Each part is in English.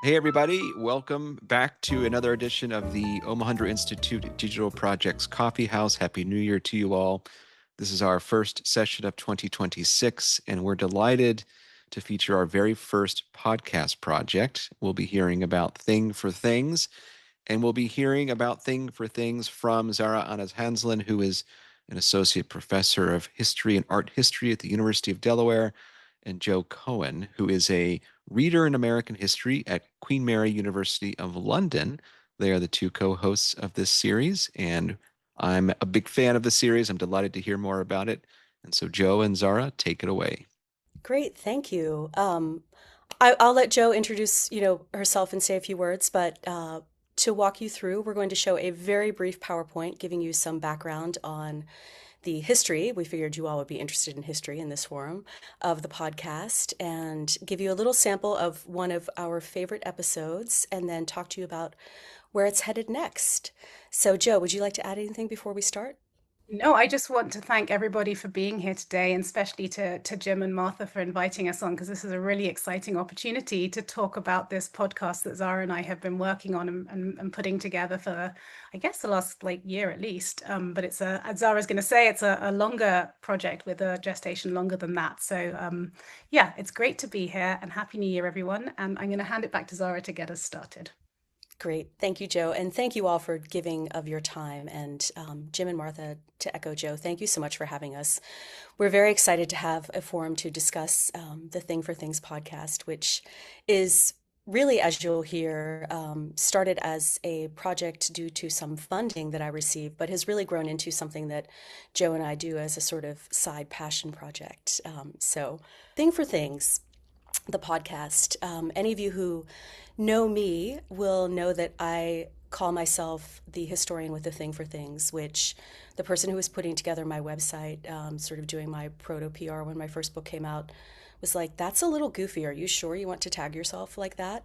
Hey, everybody. Welcome back to another edition of the Omohundro Institute Digital Projects Coffee House. Happy New Year to you all. This is our first session of 2026, and we're delighted to feature our very first podcast project. We'll be hearing about Thing4Things, and we'll be hearing about Thing4Things from Zara Anishanslin, who is an associate professor of history and art history at the University of Delaware, and Joe Cohen, who is a reader in American history at Queen Mary University of London. They are the two co-hosts of this series, and I'm a big fan of the series. I'm delighted to hear more about it. And so, Joe and Zara, take it away. Great, thank you. I'll let Jo introduce, herself and say a few words, but to walk you through, we're going to show a very brief PowerPoint giving you some background on the history. We figured you all would be interested in history in this forum of the podcast and give you a little sample of one of our favorite episodes and then talk to you about where it's headed next. So, Jo, would you like to add anything before we start? No, I just want to thank everybody for being here today, and especially to Jim and Martha for inviting us on, because this is a really exciting opportunity to talk about this podcast that Zara and I have been working on and putting together for, I guess, the last year at least. But it's as Zara's going to say, it's a longer project with a gestation longer than that. So yeah, it's great to be here, and Happy New Year, everyone. And I'm going to hand it back to Zara to get us started. Great. Thank you, Jo. And thank you all for giving of your time. And Jim and Martha, to echo Jo, thank you so much for having us. We're very excited to have a forum to discuss the Thing4Things podcast, which is really, as you'll hear, started as a project due to some funding that I received, but has really grown into something that Jo and I do as a sort of side passion project. So Thing4Things, the podcast. Any of you who know me will know that I call myself the historian with the Thing4Things, which the person who was putting together my website, sort of doing my proto PR when my first book came out, was like, that's a little goofy. Are you sure you want to tag yourself like that?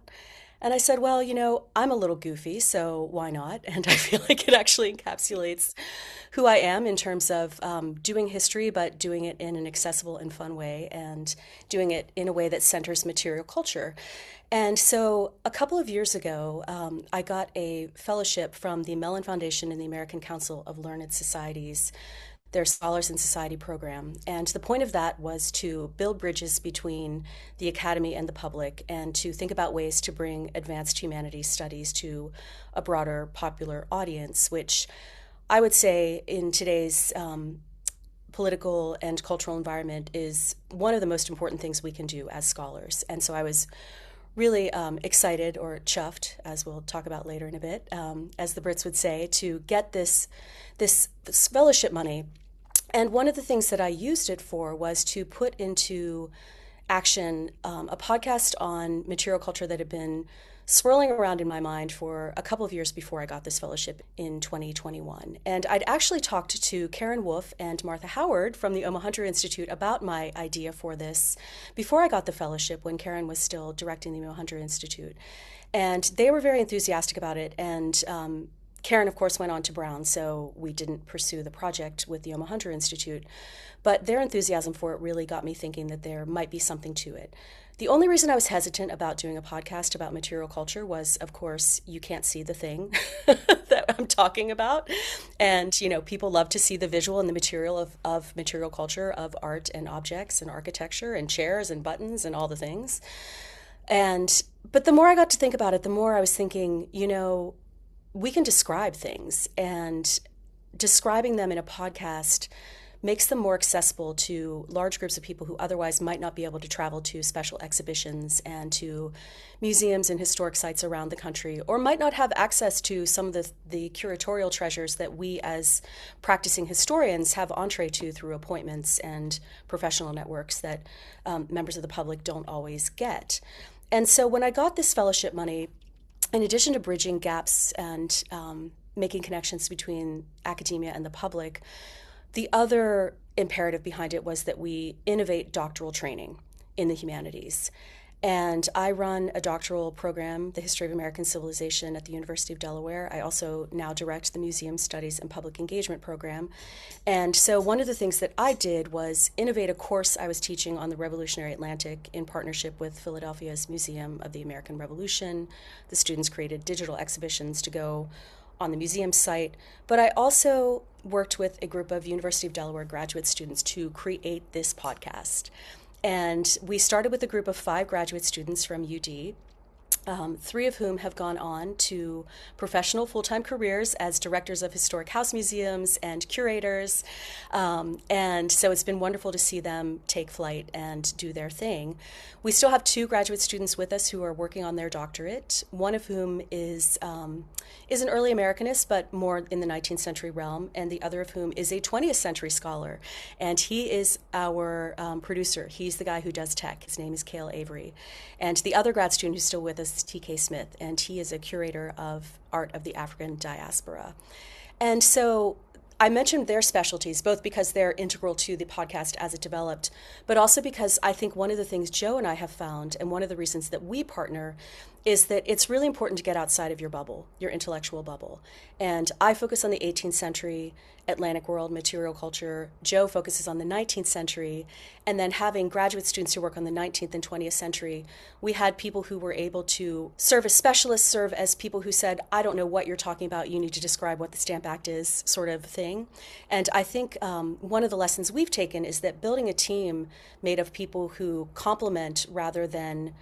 And I said, well, I'm a little goofy, so why not? And I feel like it actually encapsulates who I am in terms of doing history, but doing it in an accessible and fun way, and doing it in a way that centers material culture. And so a couple of years ago, I got a fellowship from the Mellon Foundation and the American Council of Learned Societies, their Scholars in Society program. And the point of that was to build bridges between the academy and the public, and to think about ways to bring advanced humanities studies to a broader popular audience, which I would say in today's political and cultural environment is one of the most important things we can do as scholars. And so I was really excited, or chuffed, as we'll talk about later in a bit, as the Brits would say, to get this fellowship money. And one of the things that I used it for was to put into action a podcast on material culture that had been swirling around in my mind for a couple of years before I got this fellowship in 2021. And I'd actually talked to Karen Wolf and Martha Howard from the Omohundro Institute about my idea for this before I got the fellowship, when Karen was still directing the Omohundro Institute. And they were very enthusiastic about it. And Karen, of course, went on to Brown, so we didn't pursue the project with the Omohundro Institute. But their enthusiasm for it really got me thinking that there might be something to it. The only reason I was hesitant about doing a podcast about material culture was, of course, you can't see the thing that I'm talking about. And, people love to see the visual and the material of material culture, of art and objects and architecture and chairs and buttons and all the things. But the more I got to think about it, the more I was thinking, we can describe things, and describing them in a podcast makes them more accessible to large groups of people who otherwise might not be able to travel to special exhibitions and to museums and historic sites around the country, or might not have access to some of the curatorial treasures that we as practicing historians have entree to through appointments and professional networks that members of the public don't always get. And so when I got this fellowship money, in addition to bridging gaps and making connections between academia and the public, the other imperative behind it was that we innovate doctoral training in the humanities. And I run a doctoral program, the History of American Civilization, at the University of Delaware. I also now direct the Museum Studies and Public Engagement program. And so one of the things that I did was innovate a course I was teaching on the Revolutionary Atlantic in partnership with Philadelphia's Museum of the American Revolution. The students created digital exhibitions to go on the museum site. But I also worked with a group of University of Delaware graduate students to create this podcast. And we started with a group of 5 graduate students from UD, 3 of whom have gone on to professional full-time careers as directors of historic house museums and curators. And so it's been wonderful to see them take flight and do their thing. We still have 2 graduate students with us who are working on their doctorate, one of whom is an early Americanist, but more in the 19th century realm, and the other of whom is a 20th century scholar. And he is our producer. He's the guy who does tech. His name is Cale Avery. And the other grad student who's still with us is TK Smith, and he is a curator of art of the African diaspora. And so I mentioned their specialties, both because they're integral to the podcast as it developed, but also because I think one of the things Joe and I have found, and one of the reasons that we partner, is that it's really important to get outside of your bubble, your intellectual bubble. And I focus on the 18th century Atlantic world material culture. Joe focuses on the 19th century. And then having graduate students who work on the 19th and 20th century, we had people who were able to serve as specialists, serve as people who said, I don't know what you're talking about, you need to describe what the Stamp Act is, sort of thing. And I think one of the lessons we've taken is that building a team made of people who complement rather than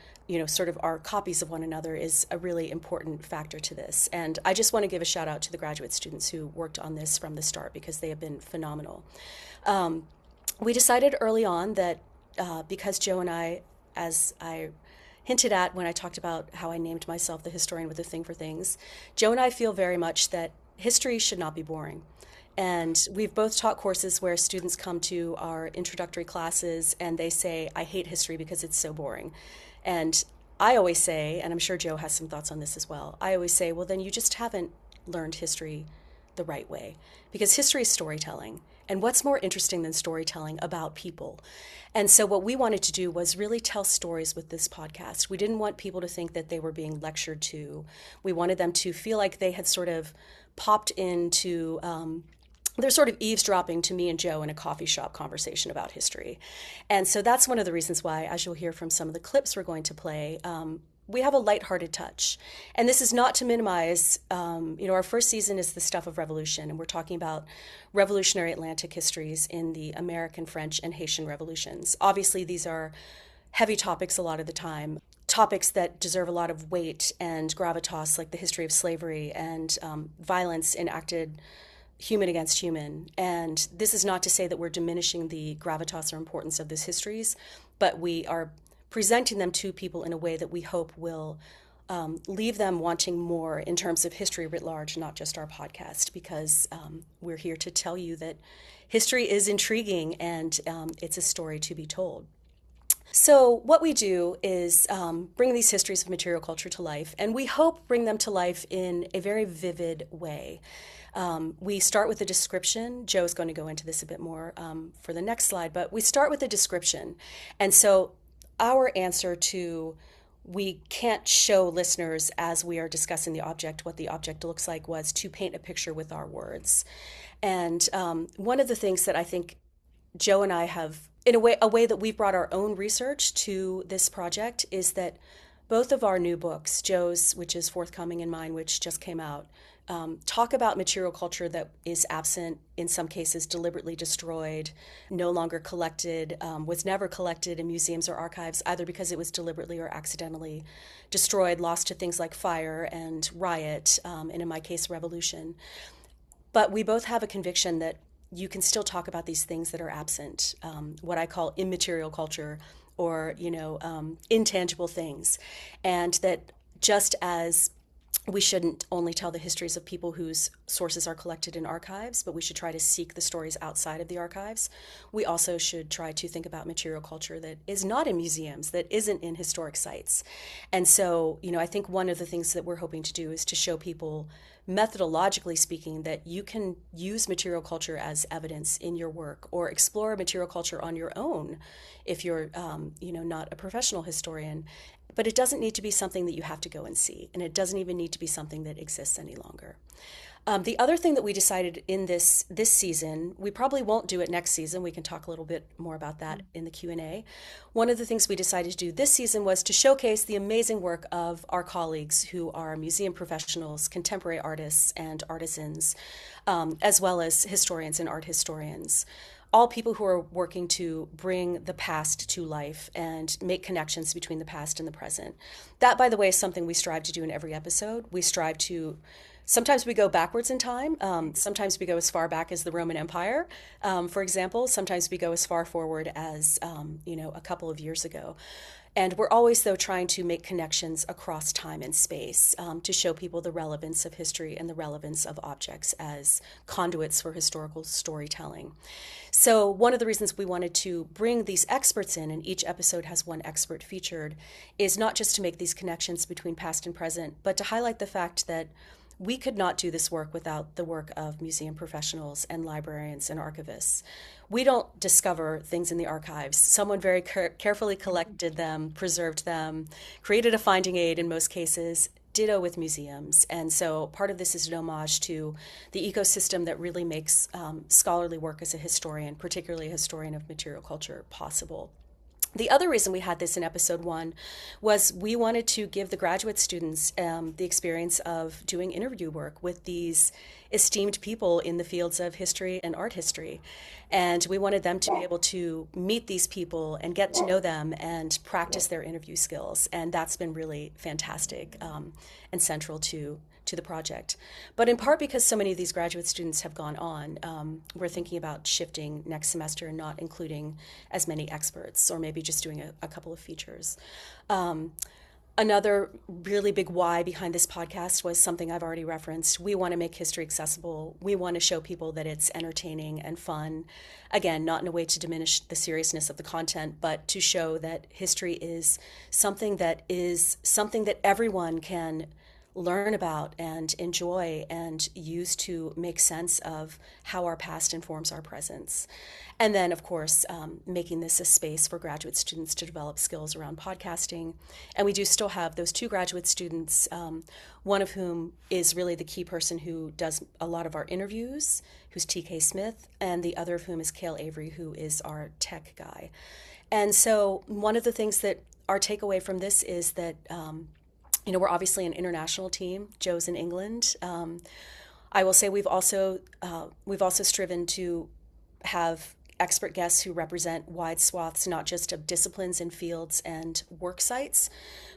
sort of are copies of one another is a really important factor to this. And I just want to give a shout out to the graduate students who worked on this from the start because they have been phenomenal. We decided early on that because Joe and I, as I hinted at when I talked about how I named myself the historian with a thing for things, Joe and I feel very much that history should not be boring. And we've both taught courses where students come to our introductory classes and they say, I hate history because it's so boring. And I always say, and I'm sure Joe has some thoughts on this as well, I always say, well, then you just haven't learned history the right way. Because history is storytelling. And what's more interesting than storytelling about people? And so what we wanted to do was really tell stories with this podcast. We didn't want people to think that they were being lectured to. We wanted them to feel like they had sort of popped into they're sort of eavesdropping to me and Joe in a coffee shop conversation about history. And so that's one of the reasons why, as you'll hear from some of the clips we're going to play, we have a lighthearted touch. And this is not to minimize, our first season is the stuff of revolution, and we're talking about revolutionary Atlantic histories in the American, French, and Haitian revolutions. Obviously, these are heavy topics a lot of the time, topics that deserve a lot of weight and gravitas, like the history of slavery and violence enacted human against human. And this is not to say that we're diminishing the gravitas or importance of these histories, but we are presenting them to people in a way that we hope will leave them wanting more in terms of history writ large, not just our podcast, because we're here to tell you that history is intriguing and it's a story to be told. So what we do is bring these histories of material culture to life, and we hope bring them to life in a very vivid way. We start with a description. Joe's going to go into this a bit more for the next slide, but we start with a description. And so our answer to we can't show listeners as we are discussing the object what the object looks like was to paint a picture with our words. And one of the things that I think Joe and I have, in a way that we've brought our own research to this project, is that both of our new books, Joe's, which is forthcoming, and mine, which just came out, talk about material culture that is absent, in some cases deliberately destroyed, no longer collected, was never collected in museums or archives, either because it was deliberately or accidentally destroyed, lost to things like fire and riot, and in my case, revolution. But we both have a conviction that you can still talk about these things that are absent, what I call immaterial culture, or intangible things, and that just as we shouldn't only tell the histories of people whose sources are collected in archives, but we should try to seek the stories outside of the archives. We also should try to think about material culture that is not in museums, that isn't in historic sites. And so, I think one of the things that we're hoping to do is to show people, methodologically speaking, that you can use material culture as evidence in your work or explore material culture on your own if you're, not a professional historian. But it doesn't need to be something that you have to go and see, and it doesn't even need to be something that exists any longer. The other thing that we decided in this season, we probably won't do it next season. We can talk a little bit more about that in the Q&A. One of the things we decided to do this season was to showcase the amazing work of our colleagues who are museum professionals, contemporary artists, and artisans, as well as historians and art historians. All people who are working to bring the past to life and make connections between the past and the present. That, by the way, is something we strive to do in every episode. We strive to, sometimes we go backwards in time. Sometimes we go as far back as the Roman Empire, for example. Sometimes we go as far forward as, a couple of years ago. And we're always, though, trying to make connections across time and space to show people the relevance of history and the relevance of objects as conduits for historical storytelling. So one of the reasons we wanted to bring these experts in, and each episode has one expert featured, is not just to make these connections between past and present, but to highlight the fact that we could not do this work without the work of museum professionals and librarians and archivists. We don't discover things in the archives. Someone very carefully collected them, preserved them, created a finding aid in most cases, ditto with museums. And so part of this is an homage to the ecosystem that really makes scholarly work as a historian, particularly a historian of material culture, possible. The other reason we had this in episode 1 was we wanted to give the graduate students the experience of doing interview work with these esteemed people in the fields of history and art history. And we wanted them to be able to meet these people and get to know them and practice their interview skills. And that's been really fantastic and central to the project. But in part because so many of these graduate students have gone on, we're thinking about shifting next semester and not including as many experts, or maybe just doing a couple of features. Another really big why behind this podcast was something I've already referenced. We want to make history accessible. We want to show people that it's entertaining and fun. Again, not in a way to diminish the seriousness of the content, but to show that history is something that everyone can learn about and enjoy and use to make sense of how our past informs our presence. And then, of course, making this a space for graduate students to develop skills around podcasting. And we do still have those 2 graduate students, one of whom is really the key person who does a lot of our interviews, who's TK Smith, and the other of whom is Cale Avery, who is our tech guy. And so one of the things that our takeaway from this is that we're obviously an international team. Joe's in England. I will say we've also striven to have expert guests who represent wide swaths, not just of disciplines and fields and work sites,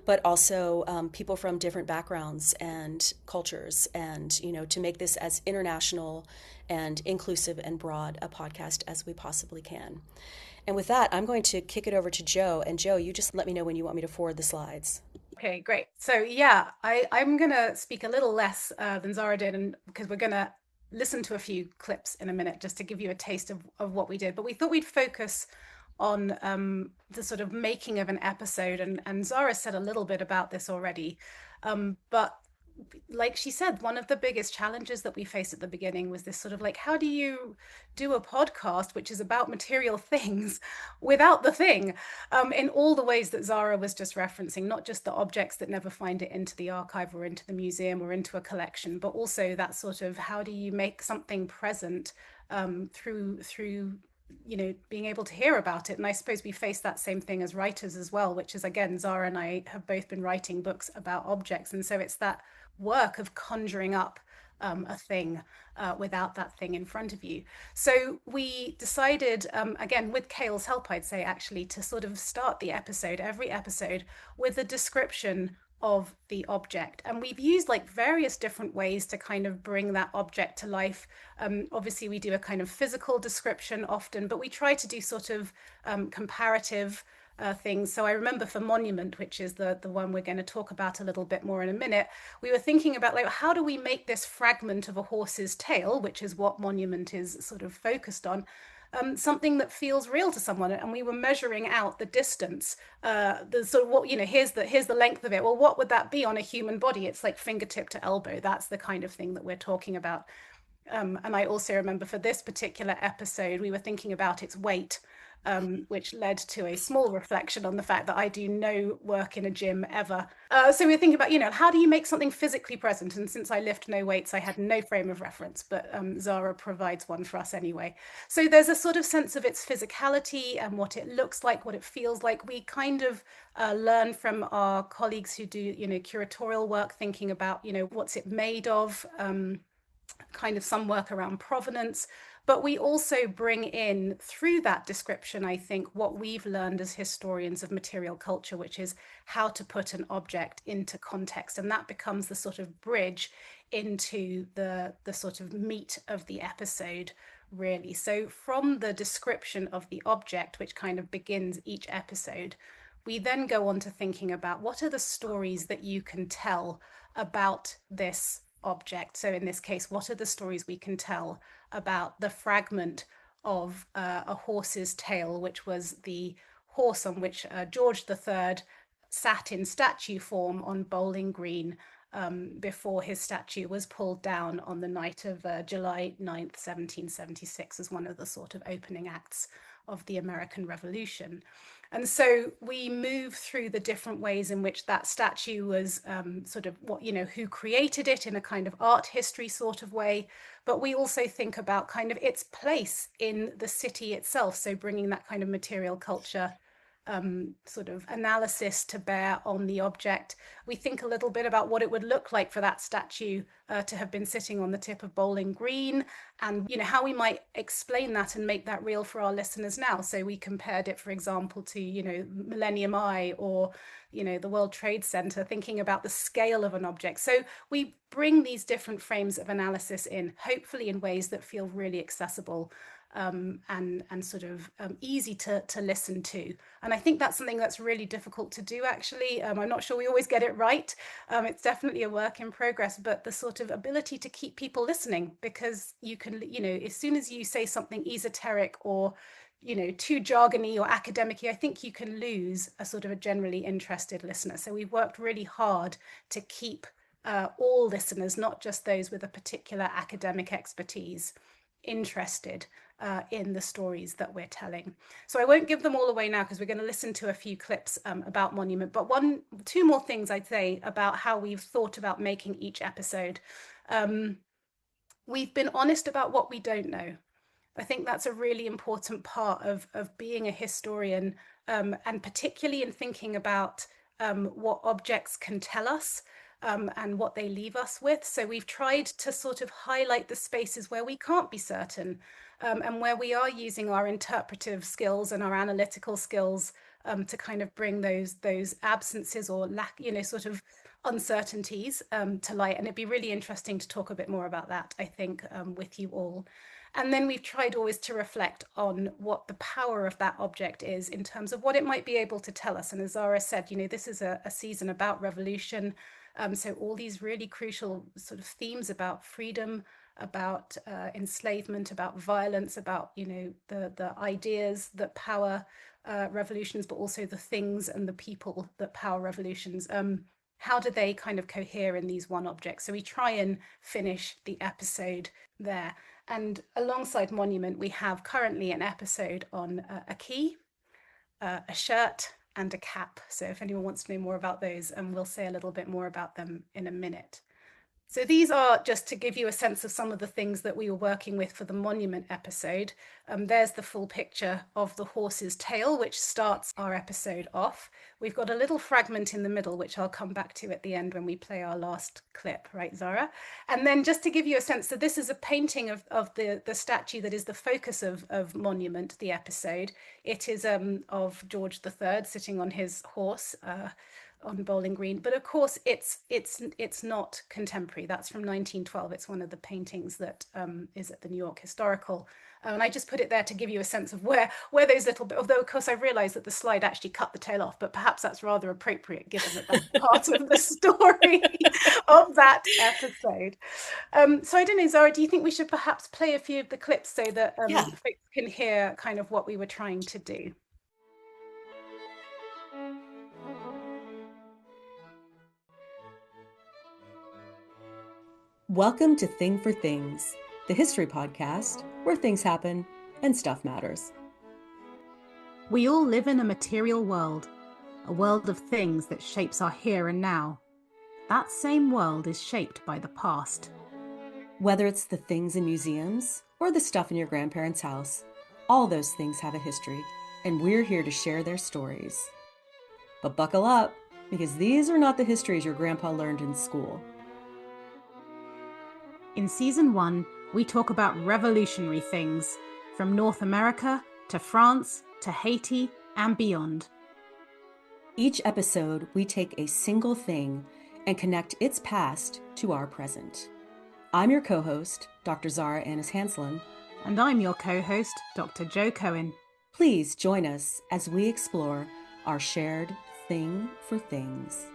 but also people from different backgrounds and cultures, and to make this as international and inclusive and broad a podcast as we possibly can. And with that, I'm going to kick it over to Joe. And Joe, you just let me know when you want me to forward the slides. Okay, great. So yeah, I'm going to speak a little less than Zara did, and because we're going to listen to a few clips in a minute just to give you a taste of what we did. But we thought we'd focus on the sort of making of an episode. And Zara said a little bit about this already. But like she said, one of the biggest challenges that we faced at the beginning was this sort of like, how do you do a podcast which is about material things without the thing, in all the ways that Zara was just referencing, not just the objects that never find it into the archive or into the museum or into a collection, but also that sort of how do you make something present through being able to hear about it. And I suppose we face that same thing as writers as well, which is, again, Zara and I have both been writing books about objects, and so it's that work of conjuring up a thing without that thing in front of you. So we decided, again, with Cale's help, I'd say, actually, to sort of start every episode with a description of the object. And we've used like various different ways to kind of bring that object to life. Obviously, we do a kind of physical description often, but we try to do sort of comparative things. So I remember for Monument, which is the one we're going to talk about a little bit more in a minute, we were thinking about like, how do we make this fragment of a horse's tail, which is what Monument is sort of focused on, something that feels real to someone. And we were measuring out the distance, the sort of what, here's the length of it. Well, what would that be on a human body? It's like fingertip to elbow. That's the kind of thing that we're talking about. And I also remember for this particular episode, we were thinking about its weight, which led to a small reflection on the fact that I do no work in a gym ever. So we were thinking about, how do you make something physically present? And since I lift no weights, I had no frame of reference, but Zara provides one for us anyway. So there's a sort of sense of its physicality and what it looks like, what it feels like. We kind of learn from our colleagues who do, curatorial work, thinking about, what's it made of, kind of some work around provenance, but we also bring in through that description, I think, what we've learned as historians of material culture, which is how to put an object into context. And that becomes the sort of bridge into the sort of meat of the episode, really. So from the description of the object, which kind of begins each episode, we then go on to thinking about what are the stories that you can tell about this object. So in this case, what are the stories we can tell about the fragment of a horse's tail, which was the horse on which George III sat in statue form on Bowling Green before his statue was pulled down on the night of July 9th, 1776, as one of the sort of opening acts of the American Revolution. And so we move through the different ways in which that statue was sort of who created it in a kind of art history sort of way. But we also think about kind of its place in the city itself. So bringing that kind of material culture sort of analysis to bear on the object. We think a little bit about what it would look like for that statue to have been sitting on the tip of Bowling Green, and how we might explain that and make that real for our listeners now. So we compared it, for example, to Millennium Eye or the World Trade Center, thinking about the scale of an object. So we bring these different frames of analysis in, hopefully in ways that feel really accessible and sort of easy to listen to. And I think that's something that's really difficult to do, actually. I'm not sure we always get it right. It's definitely a work in progress, but the sort of ability to keep people listening, because you can, as soon as you say something esoteric or too jargony or academic-y, I think you can lose a sort of a generally interested listener. So we've worked really hard to keep all listeners, not just those with a particular academic expertise, interested in the stories that we're telling. So I won't give them all away now because we're going to listen to a few clips about Monument, but two more things I'd say about how we've thought about making each episode. We've been honest about what we don't know. I think that's a really important part of being a historian, and particularly in thinking about what objects can tell us and what they leave us with. So we've tried to sort of highlight the spaces where we can't be certain, and where we are using our interpretive skills and our analytical skills to kind of bring those absences or lack, sort of uncertainties to light. And it'd be really interesting to talk a bit more about that, I think, with you all. And then we've tried always to reflect on what the power of that object is in terms of what it might be able to tell us. And as Zara said, this is a season about revolution. So all these really crucial sort of themes about freedom, about enslavement, about violence, about the ideas that power revolutions, but also the things and the people that power revolutions. How do they kind of cohere in these one object? So we try and finish the episode there. And alongside Monument, we have currently an episode on a key, a shirt, and a cap. So if anyone wants to know more about those, we'll say a little bit more about them in a minute. So these are just to give you a sense of some of the things that we were working with for the Monument episode. There's the full picture of the horse's tail, which starts our episode off. We've got a little fragment in the middle, which I'll come back to at the end when we play our last clip, right, Zara? And then just to give you a sense, so this is a painting of the statue that is the focus of Monument, the episode. It is of George III sitting on his horse, on Bowling Green. But of course, it's not contemporary. That's from 1912. It's one of the paintings that is at the New York Historical. And I just put it there to give you a sense of where those little bit, although of course I realized that the slide actually cut the tail off, but perhaps that's rather appropriate given that that's part of the story of that episode. So I don't know, Zara, do you think we should perhaps play a few of the clips so that Yeah. folks can hear kind of what we were trying to do? Welcome to Thing4Things, the history podcast where things happen and stuff matters. We all live in a material world, a world of things that shapes our here and now. That same world is shaped by the past. Whether it's the things in museums or the stuff in your grandparents' house, all those things have a history, and we're here to share their stories. But buckle up, because these are not the histories your grandpa learned in school. In season 1, we talk about revolutionary things, from North America to France to Haiti and beyond. Each episode, we take a single thing and connect its past to our present. I'm your co-host, Dr. Zara Anishanslin. And I'm your co-host, Dr. Jo Cohen. Please join us as we explore our shared thing for things.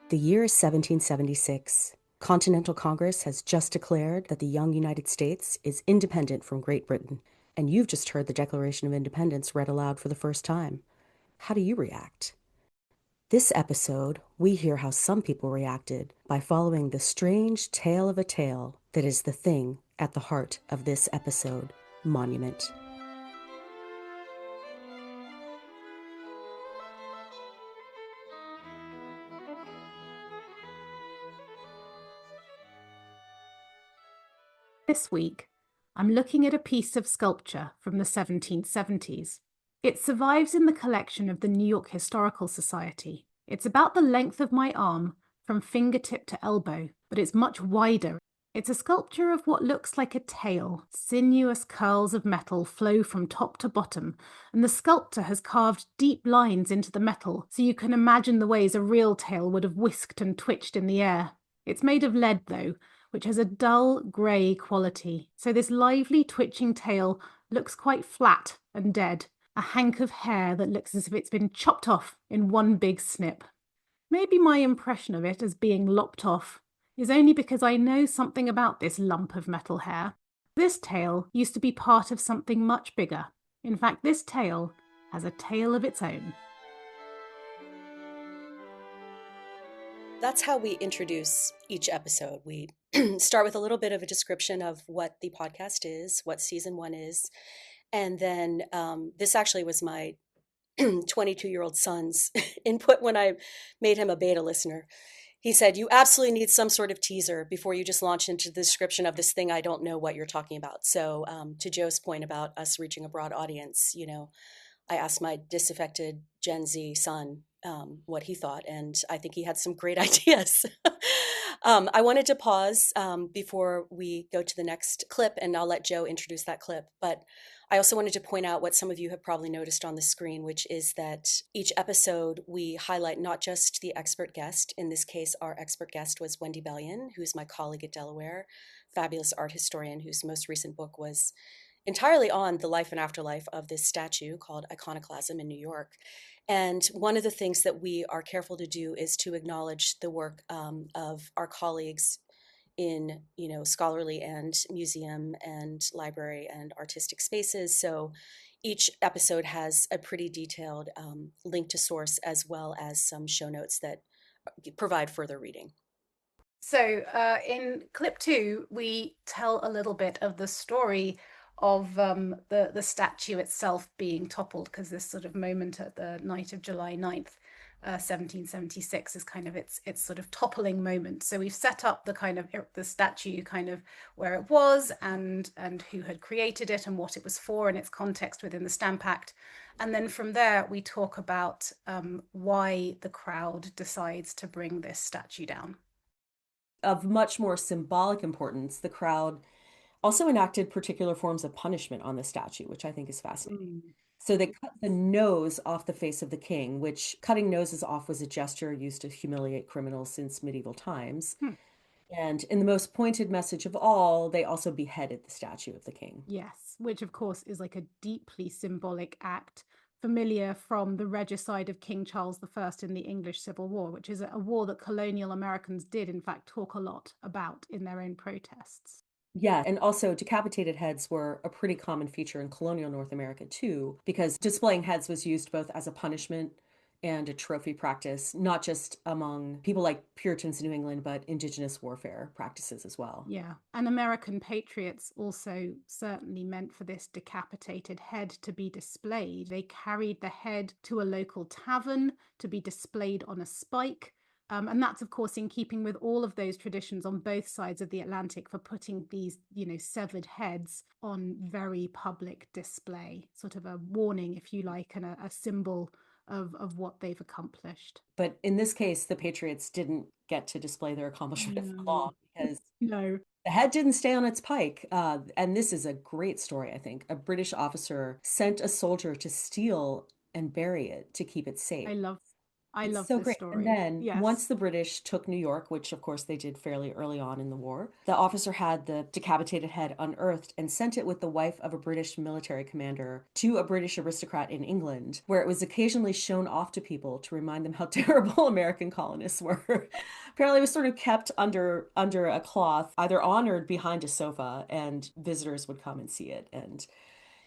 The year is 1776. Continental Congress has just declared that the young United States is independent from Great Britain, and you've just heard the Declaration of Independence read aloud for the first time. How do you react? This episode, we hear how some people reacted by following the strange tale of a tale that is the thing at the heart of this episode, Monument. This week, I'm looking at a piece of sculpture from the 1770s. It survives in the collection of the New York Historical Society. It's about the length of my arm from fingertip to elbow, but it's much wider. It's a sculpture of what looks like a tail. Sinuous curls of metal flow from top to bottom, and the sculptor has carved deep lines into the metal so you can imagine the ways a real tail would have whisked and twitched in the air. It's made of lead, though, which has a dull grey quality, so this lively twitching tail looks quite flat and dead, a hank of hair that looks as if it's been chopped off in one big snip. Maybe my impression of it as being lopped off is only because I know something about this lump of metal hair. This tail used to be part of something much bigger. In fact, this tail has a tail of its own. That's how we introduce each episode. We start with a little bit of a description of what the podcast is, what season 1 is. And then this actually was my 22-year-old son's input when I made him a beta listener. He said, you absolutely need some sort of teaser before you just launch into the description of this thing I don't know what you're talking about. So to Joe's point about us reaching a broad audience, I asked my disaffected Gen Z son what he thought, and I think he had some great ideas. I wanted to pause before we go to the next clip, and I'll let Joe introduce that clip. But I also wanted to point out what some of you have probably noticed on the screen, which is that each episode we highlight not just the expert guest. In this case, our expert guest was Wendy Bellion, who's my colleague at Delaware, fabulous art historian whose most recent book was entirely on the life and afterlife of this statue called Iconoclasm in New York. And one of the things that we are careful to do is to acknowledge the work of our colleagues in, scholarly and museum and library and artistic spaces. So each episode has a pretty detailed link to source, as well as some show notes that provide further reading. So in clip 2, we tell a little bit of the story of the statue itself being toppled, because this sort of moment at the night of July 9th, 1776 is kind of its sort of toppling moment. So we've set up the kind of the statue kind of where it was and who had created it and what it was for and its context within the Stamp Act. And then from there, we talk about why the crowd decides to bring this statue down. Of much more symbolic importance, the crowd also enacted particular forms of punishment on the statue, which I think is fascinating. Mm. So they cut the nose off the face of the king, which cutting noses off was a gesture used to humiliate criminals since medieval times. Hmm. And in the most pointed message of all, they also beheaded the statue of the king. Yes, which of course is like a deeply symbolic act, familiar from the regicide of King Charles I in the English Civil War, which is a war that colonial Americans did, in fact, talk a lot about in their own protests. Yeah, and also decapitated heads were a pretty common feature in colonial North America too, because displaying heads was used both as a punishment and a trophy practice, not just among people like Puritans in New England, but indigenous warfare practices as well. Yeah, and American patriots also certainly meant for this decapitated head to be displayed. They carried the head to a local tavern to be displayed on a spike. And that's, of course, in keeping with all of those traditions on both sides of the Atlantic for putting these, severed heads on very public display, sort of a warning, if you like, and a symbol of what they've accomplished. But in this case, the Patriots didn't get to display their accomplishment for No. long because No. the head didn't stay on its pike. And this is a great story, I think. A British officer sent a soldier to steal and bury it to keep it safe. I It's love so this great. And story. then once Yes. the British took New York, which of course they did fairly early on in the war, the officer had the decapitated head unearthed and sent it with the wife of a British military commander to a British aristocrat in England, where it was occasionally shown off to people to remind them how terrible American colonists were. Apparently, it was sort of kept under a cloth, either honored behind a sofa, and visitors would come and see it. And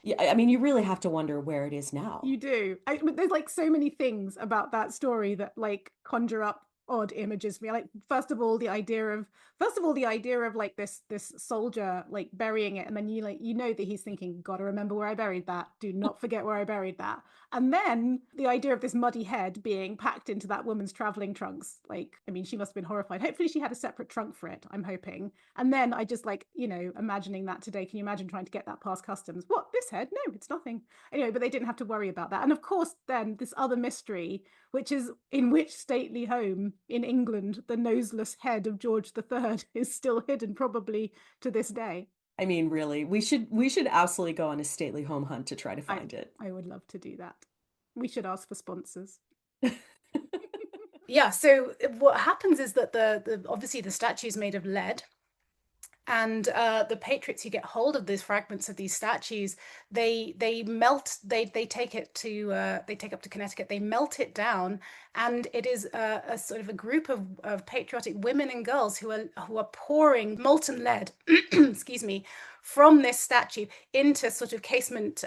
yeah, I mean, you really have to wonder where it is now. You do. But there's like so many things about that story that like conjure up odd images for me. Like first of all the idea of like this soldier like burying it, and then that he's thinking, gotta remember where I buried that. Do not forget where I buried that. And then the idea of this muddy head being packed into that woman's traveling trunks. Like, I mean, she must have been horrified. Hopefully she had a separate trunk for it, I'm hoping. And then I just like, imagining that today. Can you imagine trying to get that past customs? What, this head? No, it's nothing. Anyway, but they didn't have to worry about that. And of course, then this other mystery, which is in which stately home in England the noseless head of George III is still hidden, probably to this day. I mean, really, we should absolutely go on a stately home hunt to try to I find it. I would love to do that. We should ask for sponsors. Yeah, so what happens is that the obviously the statue is made of lead, and the patriots who get hold of these fragments of these statues, they melt, they take it to they take up to Connecticut, they melt it down, and it is a sort of a group of patriotic women and girls who are pouring molten lead excuse me, from this statue into sort of casement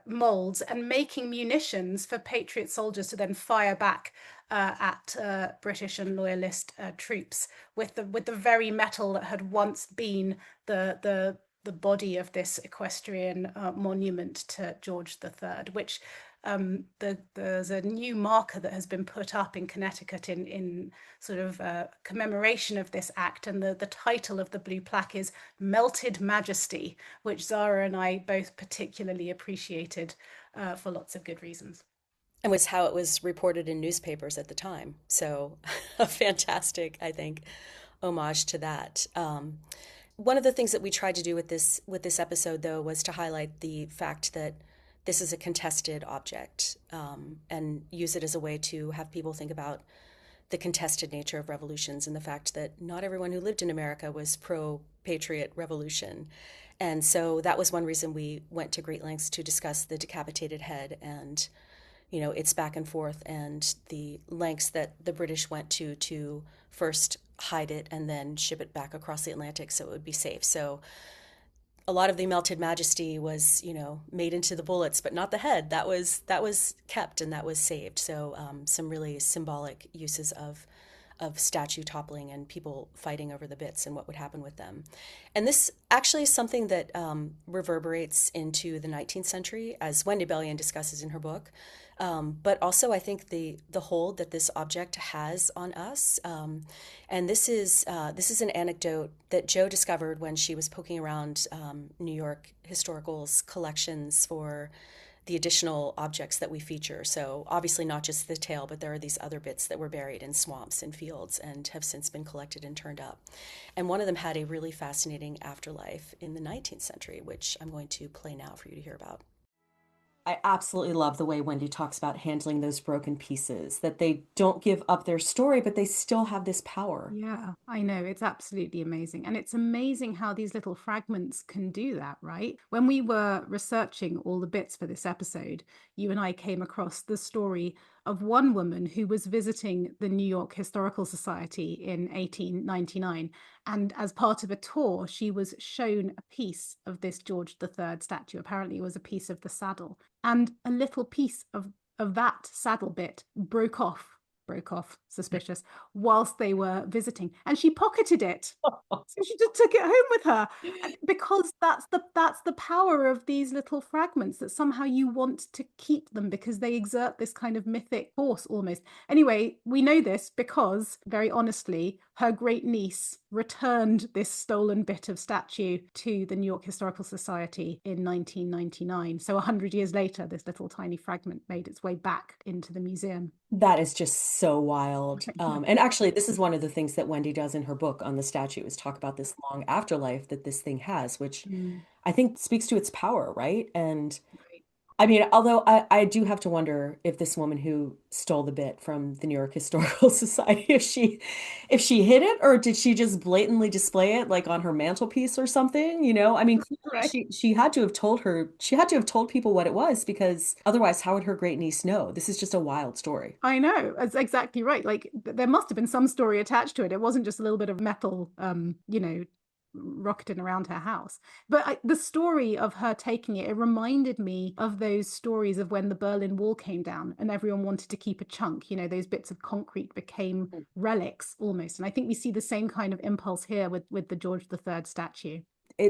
molds and making munitions for patriot soldiers to then fire back at British and loyalist troops with the very metal that had once been the body of this equestrian monument to George III, which there's a new marker that has been put up in Connecticut in sort of commemoration of this act, and the title of the blue plaque is Melted Majesty, which Zara and I both particularly appreciated for lots of good reasons. And was how it was reported in newspapers at the time. So a fantastic, I think, homage to that. One of the things that we tried to do with this episode, though, was to highlight the fact that this is a contested object, and use it as a way to have people think about the contested nature of revolutions and the fact that not everyone who lived in America was pro-patriot revolution. And so that was one reason we went to great lengths to discuss the decapitated head and its back and forth and the lengths that the British went to first hide it and then ship it back across the Atlantic so it would be safe. So a lot of the melted majesty was, made into the bullets, but not the head. That was kept and that was saved. So some really symbolic uses of statue toppling and people fighting over the bits and what would happen with them. And this actually is something that reverberates into the 19th century, as Wendy Bellion discusses in her book. But also, I think the hold that this object has on us, and this is an anecdote that Jo discovered when she was poking around New York Historical's collections for the additional objects that we feature. So obviously not just the tail, but there are these other bits that were buried in swamps and fields and have since been collected and turned up. And one of them had a really fascinating afterlife in the 19th century, which I'm going to play now for you to hear about. I absolutely love the way Wendy talks about handling those broken pieces, that they don't give up their story, but they still have this power. Yeah, I know. It's absolutely amazing. And it's amazing how these little fragments can do that, right? When we were researching all the bits for this episode, you and I came across the story of one woman who was visiting the New York Historical Society in 1899. And as part of a tour, she was shown a piece of this George III statue. Apparently, it was a piece of the saddle. And a little piece of that saddle bit broke off, suspicious, whilst they were visiting, and she pocketed it. So she just took it home with her, because that's the power of these little fragments, that somehow you want to keep them because they exert this kind of mythic force almost. Anyway, we know this because, very honestly, her great niece returned this stolen bit of statue to the New York Historical Society in 1999. So 100 years later, this little tiny fragment made its way back into the museum. That is just so wild. And actually, this is one of the things that Wendy does in her book on the statue, is talk about this long afterlife that this thing has, which I think speaks to its power, right? And Right. I mean, although I do have to wonder if this woman who stole the bit from the New York Historical Society, if she hid it, or did she just blatantly display it like on her mantelpiece or something? I mean, clearly Right. she had to have told people what it was, because otherwise, how would her great niece know? This is just a wild story. I know, that's exactly right. Like there must have been some story attached to it. It wasn't just a little bit of metal, rocketing around her house. But the story of her taking it reminded me of those stories of when the Berlin Wall came down and everyone wanted to keep a chunk. Those bits of concrete became relics almost. And I think we see the same kind of impulse here with the George III statue.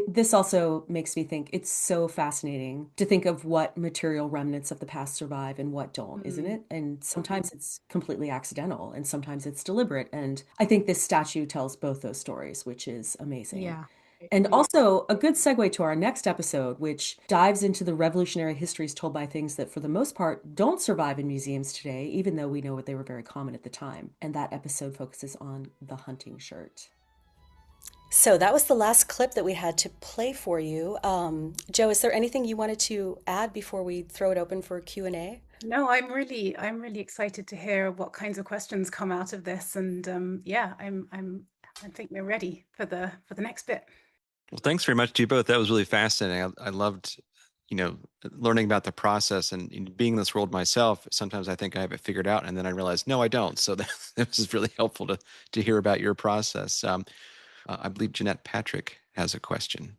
This also makes me think it's so fascinating to think of what material remnants of the past survive and what don't, isn't it? And sometimes it's completely accidental and sometimes it's deliberate. And I think this statue tells both those stories, which is amazing. Yeah. And also a good segue to our next episode, which dives into the revolutionary histories told by things that, for the most part, don't survive in museums today, even though we know they were very common at the time. And that episode focuses on the hunting shirt. So that was the last clip that we had to play for you. Joe, is there anything you wanted to add before we throw it open for Q&A? No, I'm really excited to hear what kinds of questions come out of this, and yeah, I think we're ready for the next bit. Well, thanks very much to you both. That was really fascinating. I loved, learning about the process, and being in this world myself. Sometimes I think I have it figured out, and then I realize, no, I don't. So that was really helpful to hear about your process. I believe Jeanette Patrick has a question.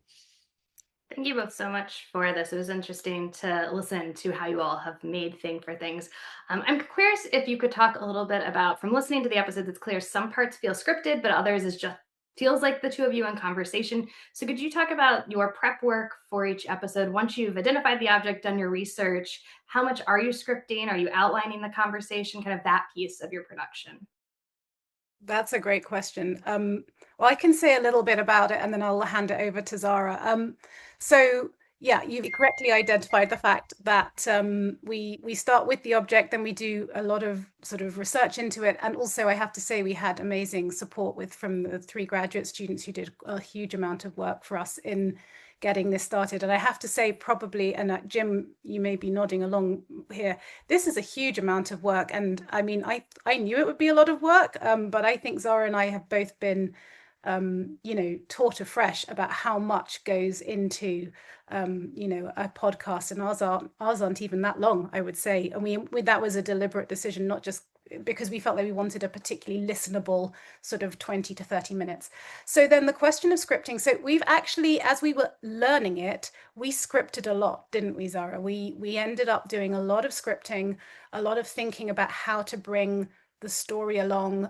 Thank you both so much for this. It was interesting to listen to how you all have made Thing4Things. I'm curious if you could talk a little bit about, from listening to the episodes, it's clear some parts feel scripted, but others is just feels like the two of you in conversation. So could you talk about your prep work for each episode? Once you've identified the object, done your research, how much are you scripting? Are you outlining the conversation, kind of that piece of your production? That's a great question. Well, I can say a little bit about it and then I'll hand it over to Zara. So yeah, you've correctly identified the fact that we start with the object, then we do a lot of sort of research into it. And also I have to say we had amazing support from the 3 graduate students who did a huge amount of work for us in getting this started. And I have to say, probably, and Jim, you may be nodding along here, this is a huge amount of work. And I mean, I knew it would be a lot of work, but I think Zara and I have both been taught afresh about how much goes into a podcast, and ours aren't even that long, I would say. And that was a deliberate decision, not just because we felt that we wanted a particularly listenable sort of 20 to 30 minutes. So then the question of scripting. So we've actually, as we were learning it, we scripted a lot, didn't we, Zara? We ended up doing a lot of scripting, a lot of thinking about how to bring the story along,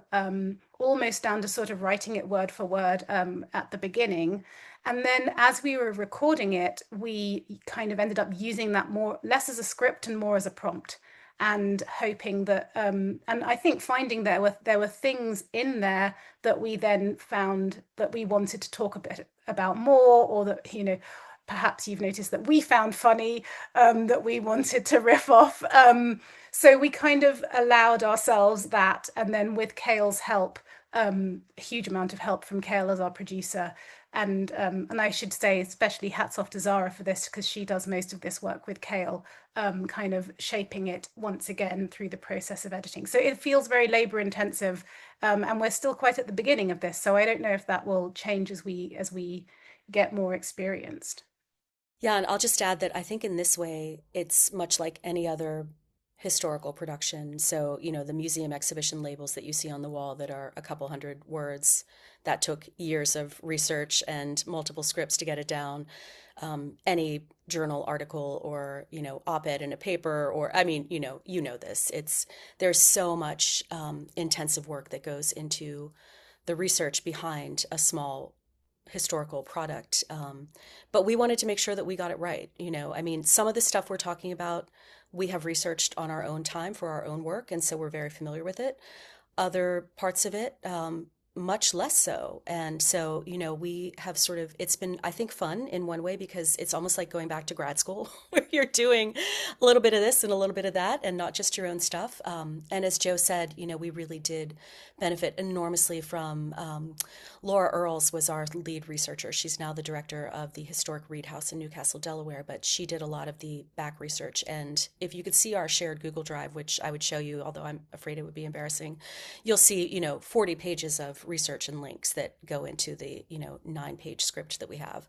almost down to sort of writing it word for word at the beginning. And then as we were recording it, we kind of ended up using that less as a script and more as a prompt, and hoping that, and I think finding there were things in there that we then found that we wanted to talk a bit about more, or that, perhaps you've noticed that we found funny, that we wanted to riff off. So we kind of allowed ourselves that, and then with Kale's help, a huge amount of help from Kale as our producer. And I should say, especially hats off to Zara for this, because she does most of this work with Kale, kind of shaping it once again through the process of editing. So it feels very labor intensive, and we're still quite at the beginning of this. So I don't know if that will change as we get more experienced. Yeah, and I'll just add that I think in this way, it's much like any other historical production. So, the museum exhibition labels that you see on the wall that are a couple hundred words, that took years of research and multiple scripts to get it down. Any journal article or, op-ed in a paper, or, I mean, this. There's so much intensive work that goes into the research behind a small historical product. But we wanted to make sure that we got it right. I mean, some of the stuff we're talking about, we have researched on our own time for our own work, and so we're very familiar with it. Other parts of it, much less so. And so, we have sort of, it's been, I think, fun in one way because it's almost like going back to grad school where you're doing a little bit of this and a little bit of that and not just your own stuff. And as Joe said, we really did benefit enormously from Laura Earls was our lead researcher. She's now the director of the Historic Reed House in Newcastle, Delaware, but she did a lot of the back research. And if you could see our shared Google Drive, which I would show you, although I'm afraid it would be embarrassing, you'll see, 40 pages of research and links that go into the, 9-page script that we have.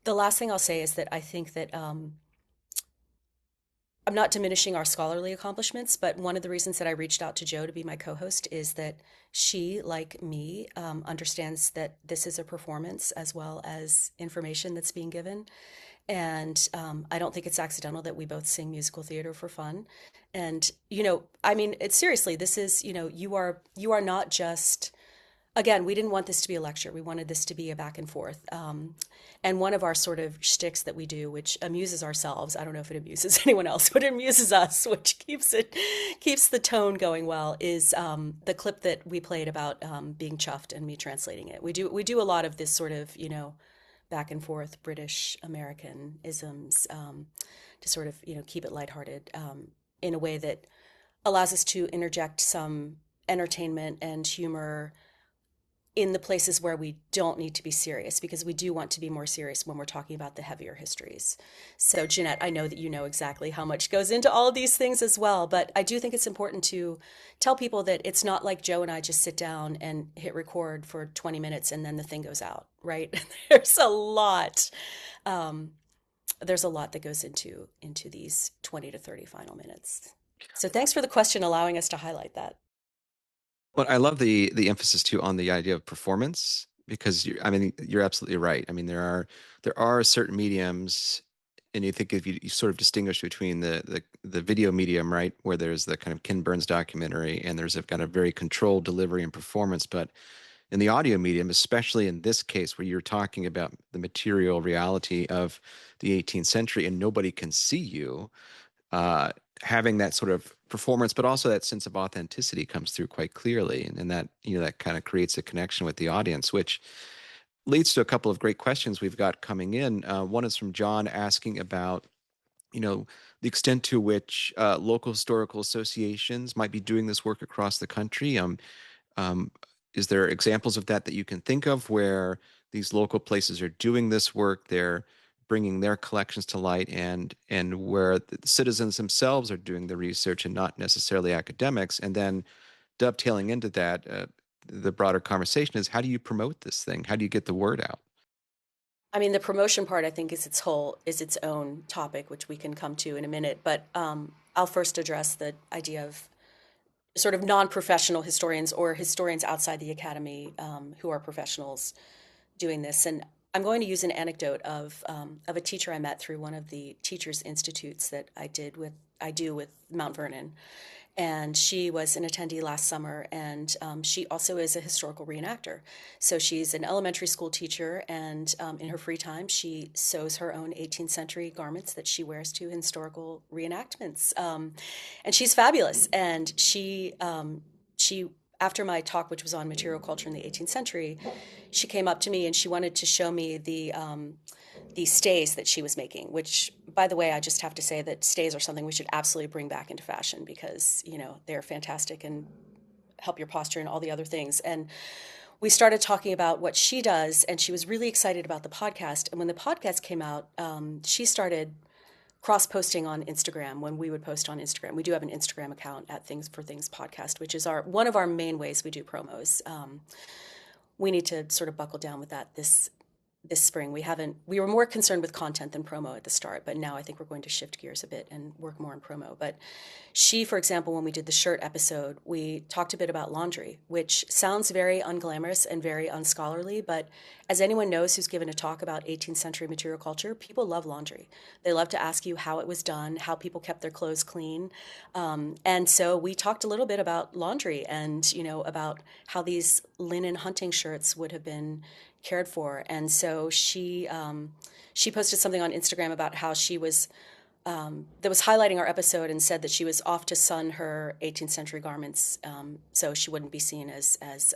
The last thing I'll say is that I think that I'm not diminishing our scholarly accomplishments, but one of the reasons that I reached out to Joe to be my co-host is that she, like me, understands that this is a performance as well as information that's being given. And I don't think it's accidental that we both sing musical theater for fun. And, I mean, it's seriously, this is, you are not just, again, we didn't want this to be a lecture. We wanted this to be a back and forth. And one of our sort of shticks that we do, which amuses ourselves, I don't know if it amuses anyone else, but it amuses us, which keeps the tone going well, is the clip that we played about being chuffed and me translating it. We do a lot of this sort of, back and forth British American isms to sort of, keep it lighthearted in a way that allows us to interject some entertainment and humor in the places where we don't need to be serious, because we do want to be more serious when we're talking about the heavier histories. So, Jeanette, I know that you know exactly how much goes into all of these things as well, but I do think it's important to tell people that it's not like Joe and I just sit down and hit record for 20 minutes and then the thing goes out, right? There's a lot. There's a lot that goes into these 20 to 30 final minutes. So thanks for the question, allowing us to highlight that. But I love the emphasis too on the idea of performance, because I mean, you're absolutely right. I mean, there are certain mediums, and you think if you sort of distinguish between the video medium, right, where there's the kind of Ken Burns documentary, and there's a kind of very controlled delivery and performance, but in the audio medium, especially in this case where you're talking about the material reality of the 18th century and nobody can see you, uh, having that sort of performance, but also that sense of authenticity comes through quite clearly, and that that kind of creates a connection with the audience, which leads to a couple of great questions we've got coming in. One is from John asking about the extent to which local historical associations might be doing this work across the country. Um, is there examples of that you can think of where these local places are doing this work? They're bringing their collections to light, and where the citizens themselves are doing the research and not necessarily academics. And then dovetailing into that, the broader conversation is, how do you promote this thing? How do you get the word out? I mean, the promotion part, I think, is its own topic, which we can come to in a minute. But I'll first address the idea of sort of non-professional historians or historians outside the academy who are professionals doing this. And I'm going to use an anecdote of a teacher I met through one of the teachers institutes that I do with Mount Vernon. And she was an attendee last summer, and she also is a historical reenactor. So she's an elementary school teacher, and in her free time, she sews her own 18th century garments that she wears to historical reenactments. And she's fabulous. And she after my talk, which was on material culture in the 18th century, she came up to me and she wanted to show me the stays that she was making, which, by the way, I just have to say that stays are something we should absolutely bring back into fashion because, they're fantastic and help your posture and all the other things. And we started talking about what she does, and she was really excited about the podcast. And when the podcast came out, she started cross-posting on Instagram when we would post on Instagram. We do have an Instagram account at Things4Things podcast, which is one of our main ways we do promos. We need to sort of buckle down with that this spring. We were more concerned with content than promo at the start, but now I think we're going to shift gears a bit and work more on promo. But she, for example, when we did the shirt episode, we talked a bit about laundry, which sounds very unglamorous and very unscholarly, but as anyone knows who's given a talk about 18th century material culture, people love laundry. They love to ask you how it was done, how people kept their clothes clean. And so we talked a little bit about laundry and, about how these linen hunting shirts would have been cared for. And so she posted something on Instagram about how she was that was highlighting our episode and said that she was off to sun her 18th century garments, so she wouldn't be seen as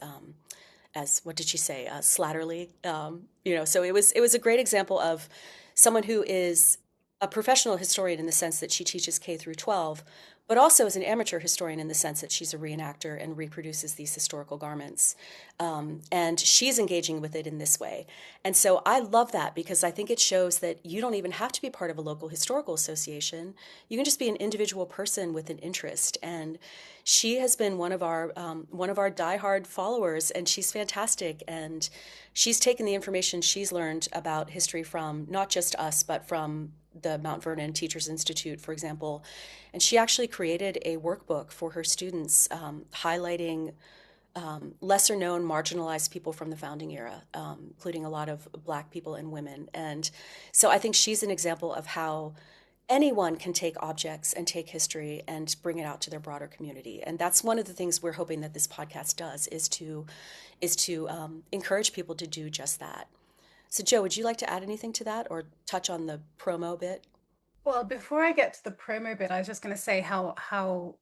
what did she say, slatterly. So it was a great example of someone who is a professional historian in the sense that she teaches K through 12, but also as an amateur historian in the sense that she's a reenactor and reproduces these historical garments. And she's engaging with it in this way. And so I love that because I think it shows that you don't even have to be part of a local historical association. You can just be an individual person with an interest. And she has been one of our diehard followers, and she's fantastic. And she's taken the information she's learned about history from not just us, but from the Mount Vernon Teachers Institute, for example. And she actually created a workbook for her students highlighting lesser known marginalized people from the founding era, including a lot of Black people and women. And so I think she's an example of how anyone can take objects and take history and bring it out to their broader community. And that's one of the things we're hoping that this podcast does, is to encourage people to do just that. So Joe, would you like to add anything to that or touch on the promo bit? Well, before I get to the promo bit, I was just going to say how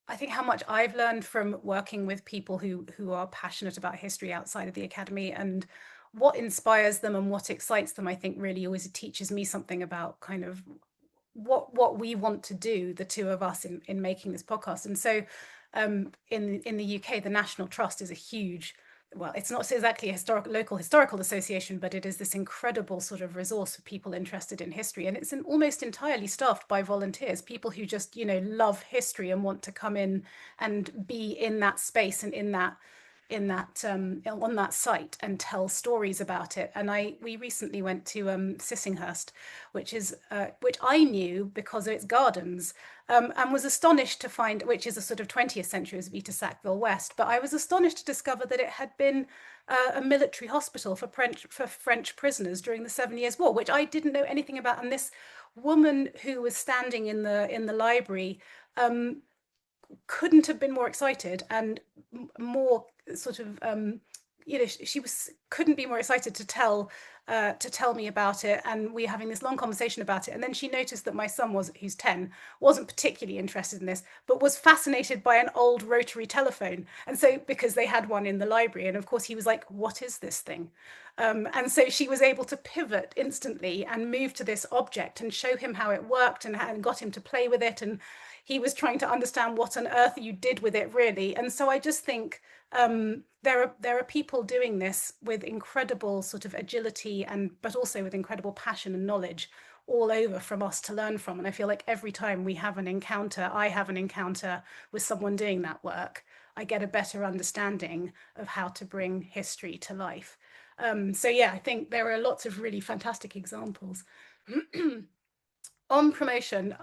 I think how much I've learned from working with people who are passionate about history outside of the academy, and what inspires them and what excites them, I think really always teaches me something about kind of what we want to do, the two of us, in making this podcast. And so in the UK, the National Trust is a huge, well, it's not exactly a local historical association, but it is this incredible sort of resource for people interested in history. And it's almost entirely staffed by volunteers, people who just, love history and want to come in and be in that space and on that site and tell stories about it. And we recently went to Sissinghurst, which I knew because of its gardens, and was astonished to find, which is a sort of 20th century Vita Sackville West, but I was astonished to discover that it had been a military hospital for French prisoners during the 7 Years' War, which I didn't know anything about. And this woman who was standing in the library couldn't have been more excited and more sort of she couldn't be more excited to tell me about it, and we were having this long conversation about it. And then she noticed that my son, who's 10, wasn't particularly interested in this, but was fascinated by an old rotary telephone. And so, because they had one in the library, and of course he was like, what is this thing? And so she was able to pivot instantly and move to this object and show him how it worked, and got him to play with it. And he was trying to understand what on earth you did with it, really. And so I just think there are people doing this with incredible sort of agility, but also with incredible passion and knowledge all over from us to learn from. And I feel like every time I have an encounter with someone doing that work, I get a better understanding of how to bring history to life. So yeah, I think there are lots of really fantastic examples. On promotion,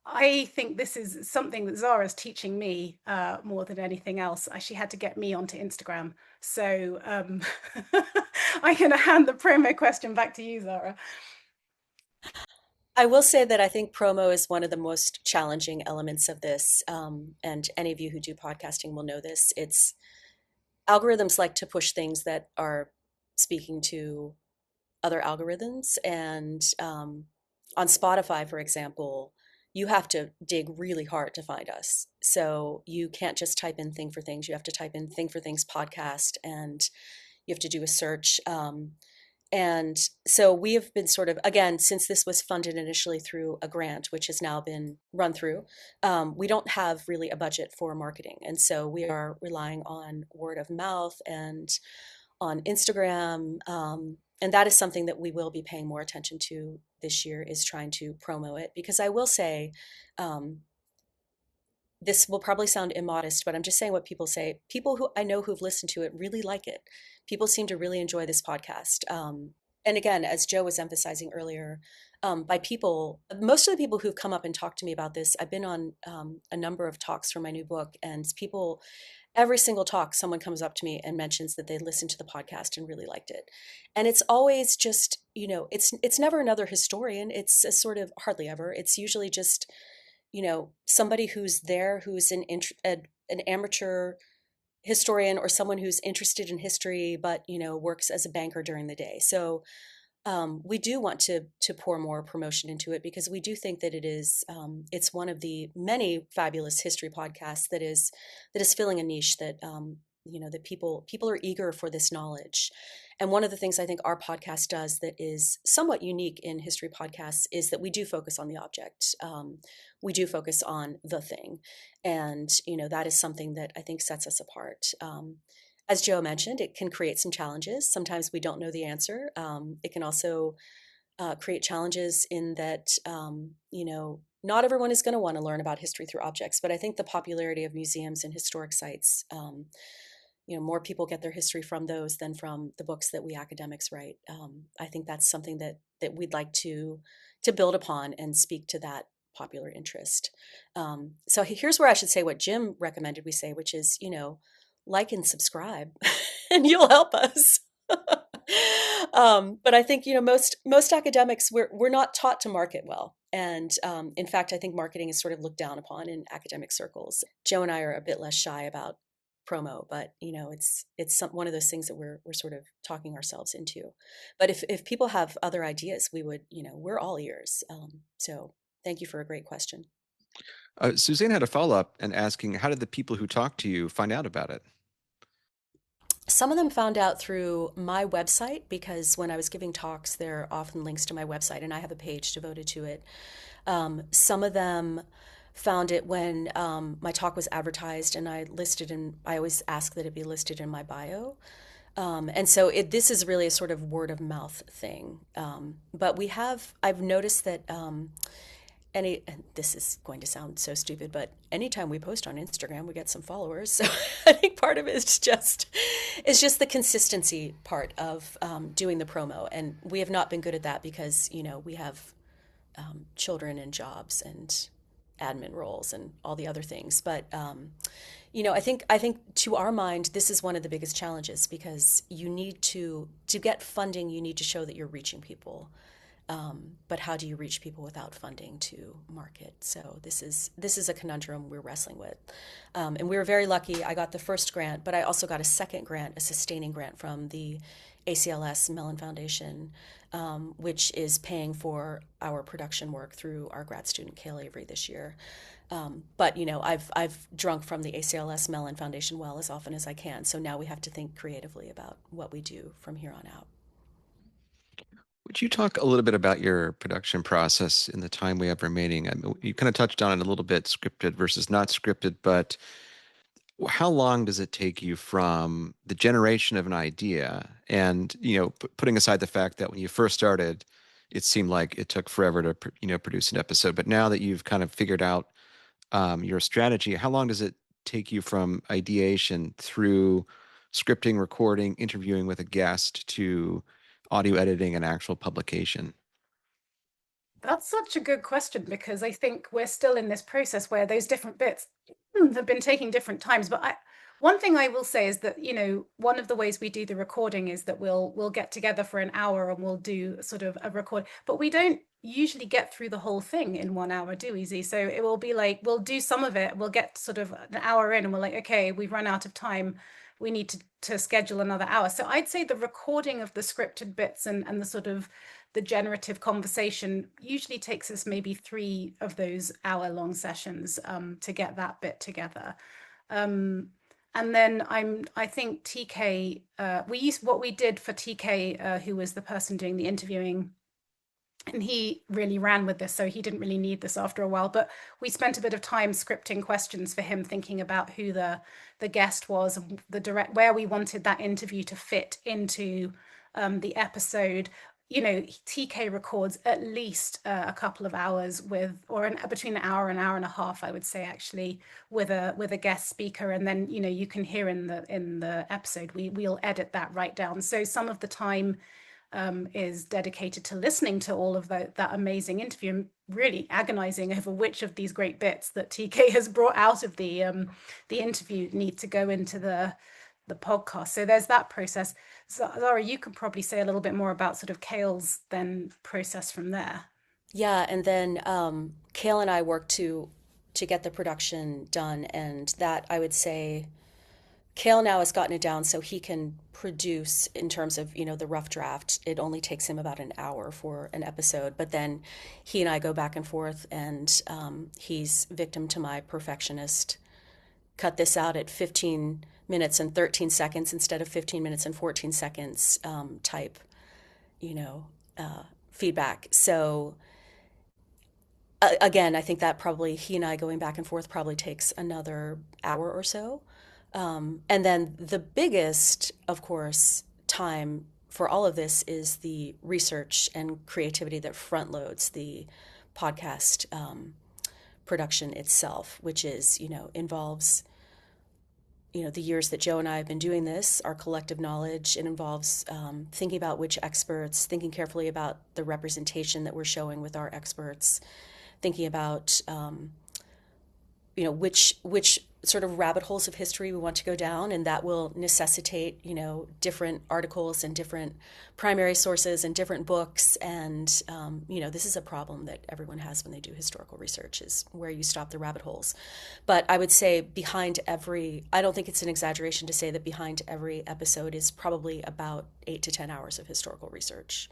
I think this is something that Zara's teaching me more than anything else. She had to get me onto Instagram. So I'm going to hand the promo question back to you, Zara. I will say that I think promo is one of the most challenging elements of this. And any of you who do podcasting will know this. Algorithms like to push things that are speaking to other algorithms. And on Spotify, for example, you have to dig really hard to find us. So you can't just type in Thing for Things. You have to type in Thing for Things podcast, and you have to do a search. And so we have been sort of, again, since this was funded initially through a grant, which has now been run through, we don't have really a budget for marketing. And so we are relying on word of mouth and on Instagram. And that is something that we will be paying more attention to this year, is trying to promo it. Because I will say, this will probably sound immodest, but I'm just saying what people say. People who I know who've listened to it really like it. People seem to really enjoy this podcast. And again, as Joe was emphasizing earlier, by people, most of the people who've come up and talked to me about this, I've been on a number of talks for my new book, and people, every single talk, someone comes up to me and mentions that they listened to the podcast and really liked it. And it's always just, it's never another historian. It's a sort of, hardly ever. It's usually just, somebody who's there, who's an amateur historian, or someone who's interested in history, but, works as a banker during the day. So we do want to pour more promotion into it, because we do think that it's one of the many fabulous history podcasts that is filling a niche that that people are eager for this knowledge. And one of the things I think our podcast does that is somewhat unique in history podcasts is that we do focus on the object. We do focus on the thing, and that is something that I think sets us apart. As Joe mentioned, it can create some challenges. Sometimes we don't know the answer. It can also create challenges in that, not everyone is going to want to learn about history through objects. But I think the popularity of museums and historic sites, more people get their history from those than from the books that we academics write. I think that's something that we'd like to build upon and speak to that popular interest. So here's where I should say what Jim recommended we say, which is, like and subscribe, and you'll help us. But I think most academics, we're not taught to market well, and in fact, I think marketing is sort of looked down upon in academic circles. Joe and I are a bit less shy about promo, but it's one of those things that we're sort of talking ourselves into. But if people have other ideas, we would, we're all ears. So thank you for a great question. Suzanne had a follow-up and asking, how did the people who talked to you find out about it? Some of them found out through my website, because when I was giving talks, there are often links to my website, and I have a page devoted to it. Some of them found it when my talk was advertised, and I always ask that it be listed in my bio. And so this is really a sort of word of mouth thing. But I've noticed that and this is going to sound so stupid, but anytime we post on Instagram, we get some followers. So I think part of it is just the consistency part of doing the promo. And we have not been good at that because, we have children and jobs and admin roles and all the other things. But, I think to our mind, this is one of the biggest challenges, because you need to get funding, you need to show that you're reaching people. But how do you reach people without funding to market? So this is a conundrum we're wrestling with. And we were very lucky. I got the first grant, but I also got a second grant, a sustaining grant from the ACLS Mellon Foundation, which is paying for our production work through our grad student, Kale Avery, this year. But I've drunk from the ACLS Mellon Foundation well as often as I can. So now we have to think creatively about what we do from here on out. Would you talk a little bit about your production process in the time we have remaining? I mean, you kind of touched on it a little bit, scripted versus not scripted, but how long does it take you from the generation of an idea and, putting aside the fact that when you first started, it seemed like it took forever to, produce an episode, but now that you've kind of figured out your strategy, how long does it take you from ideation through scripting, recording, interviewing with a guest to audio editing and actual publication? That's such a good question, because I think we're still in this process where those different bits have been taking different times. But one thing I will say is that, one of the ways we do the recording is that we'll get together for an hour and we'll do sort of a record, but we don't usually get through the whole thing in 1 hour, do we, Z? So it will be like, we'll do some of it, we'll get sort of an hour in and we're like, okay, we've run out of time. We need to schedule another hour. So I'd say the recording of the scripted bits and the sort of the generative conversation usually takes us maybe 3 of those hour-long sessions to get that bit together. And then I think TK, what we did for TK, who was the person doing the interviewing, and he really ran with this, so he didn't really need this after a while, but we spent a bit of time scripting questions for him, thinking about who the guest was and where we wanted that interview to fit into the episode. You know, TK records at least a couple of hours between an hour and a half, I would say, actually, with a guest speaker, and then, you know, you can hear in the episode we'll edit that right down. So some of the time is dedicated to listening to all of that amazing interview and really agonizing over which of these great bits that TK has brought out of the interview need to go into the podcast. So there's that process. So, Zara, you could probably say a little bit more about sort of Kale's then process from there. Yeah, and then Kale and I worked to get the production done, and that, I would say, Kale now has gotten it down so he can produce, in terms of, you know, the rough draft. It only takes him about an hour for an episode, but then he and I go back and forth, and he's victim to my perfectionist. Cut this out at 15 minutes and 13 seconds instead of 15 minutes and 14 seconds type, you know, feedback. So again, I think that probably he and I going back and forth probably takes another hour or so. And then the biggest, of course, time for all of this is the research and creativity that front loads the podcast production itself, which is, you know, involves, you know, the years that Joe and I have been doing this, our collective knowledge. It involves thinking about which experts, thinking carefully about the representation that we're showing with our experts, thinking about you know, which sort of rabbit holes of history we want to go down, and that will necessitate, you know, different articles and different primary sources and different books. And you know, this is a problem that everyone has when they do historical research, is where you stop the rabbit holes. But I would say I don't think it's an exaggeration to say that behind every episode is probably about 8 to 10 hours of historical research.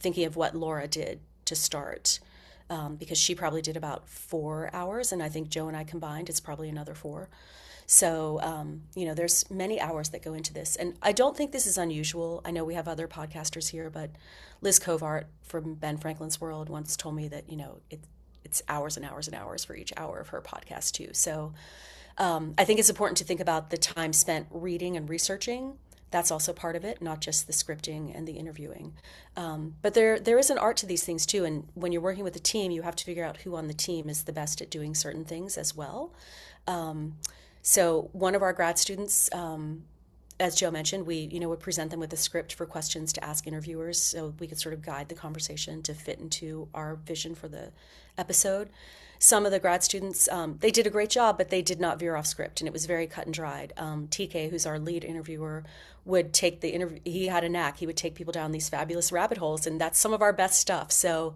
Thinking of what Laura did to start. Because she probably did about 4 hours, and I think Joe and I combined, it's probably another 4. So, you know, there's many hours that go into this. And I don't think this is unusual. I know we have other podcasters here, but Liz Covart from Ben Franklin's World once told me that, you know, it's hours and hours and hours for each hour of her podcast too. So I think it's important to think about the time spent reading and researching. That's also part of it, not just the scripting and the interviewing. But there is an art to these things too. And when you're working with a team, you have to figure out who on the team is the best at doing certain things as well. So one of our grad students, as Joe mentioned, we would present them with a script for questions to ask interviewers, so we could sort of guide the conversation to fit into our vision for the episode. Some of the grad students, they did a great job, but they did not veer off script, and it was very cut and dried. TK, who's our lead interviewer, would take the interview. He had a knack. He would take people down these fabulous rabbit holes, and that's some of our best stuff. So,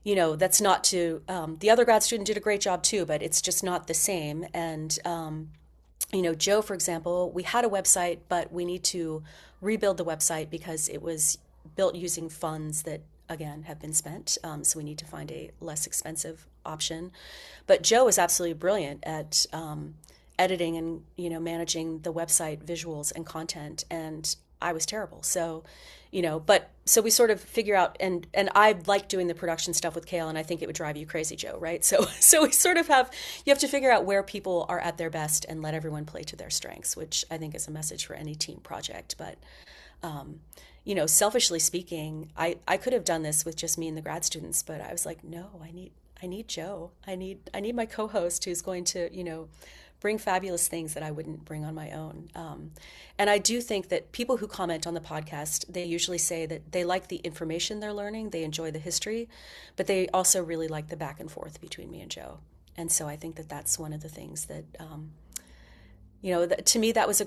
you know, that's not to, the other grad student did a great job too, but it's just not the same. And, you know, Joe, for example, we had a website, but we need to rebuild the website because it was built using funds that, again, have been spent. So we need to find a less expensive option. But Joe is absolutely brilliant at editing and, you know, managing the website visuals and content, and I was terrible. So, you know, but so we sort of figure out, and I like doing the production stuff with Kale, and I think it would drive you crazy, Joe, right? So we sort of you have to figure out where people are at their best and let everyone play to their strengths, which I think is a message for any team project. But you know, selfishly speaking, I could have done this with just me and the grad students, but I was like, no, I need Joe. I need my co-host who's going to, you know, bring fabulous things that I wouldn't bring on my own. And I do think that people who comment on the podcast, they usually say that they like the information they're learning, they enjoy the history, but they also really like the back and forth between me and Joe. And so I think that that's one of the things that, you know, to me, that was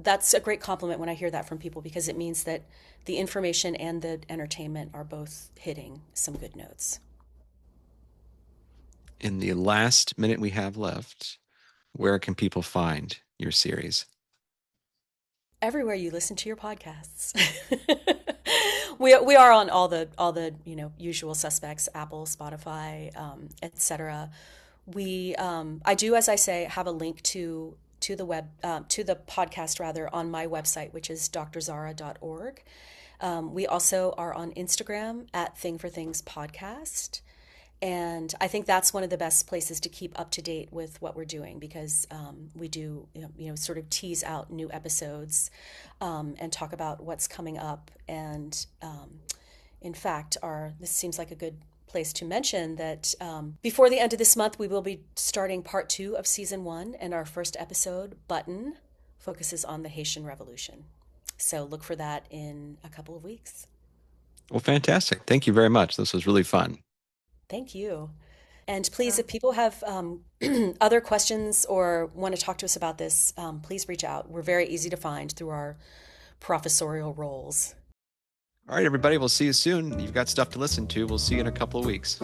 that's a great compliment when I hear that from people, because it means that the information and the entertainment are both hitting some good notes. In the last minute we have left, where can people find your series? everywhere you listen to your podcasts. We are on all the usual suspects: Apple, Spotify, etc. I do, as I say, have a link to the podcast rather on my website, which is drzara.org. We also are on Instagram at Thing4Things podcast. And I think that's one of the best places to keep up to date with what we're doing, because we do, sort of tease out new episodes and talk about what's coming up. And in fact, this seems like a good place to mention that before the end of this month, we will be starting part 2 of season 1, and our first episode, Button, focuses on the Haitian Revolution. So look for that in a couple of weeks. Well, fantastic. Thank you very much. This was really fun. Thank you. And please, if people have other questions or want to talk to us about this, please reach out. We're very easy to find through our professorial roles. All right, everybody. We'll see you soon. You've got stuff to listen to. We'll see you in a couple of weeks.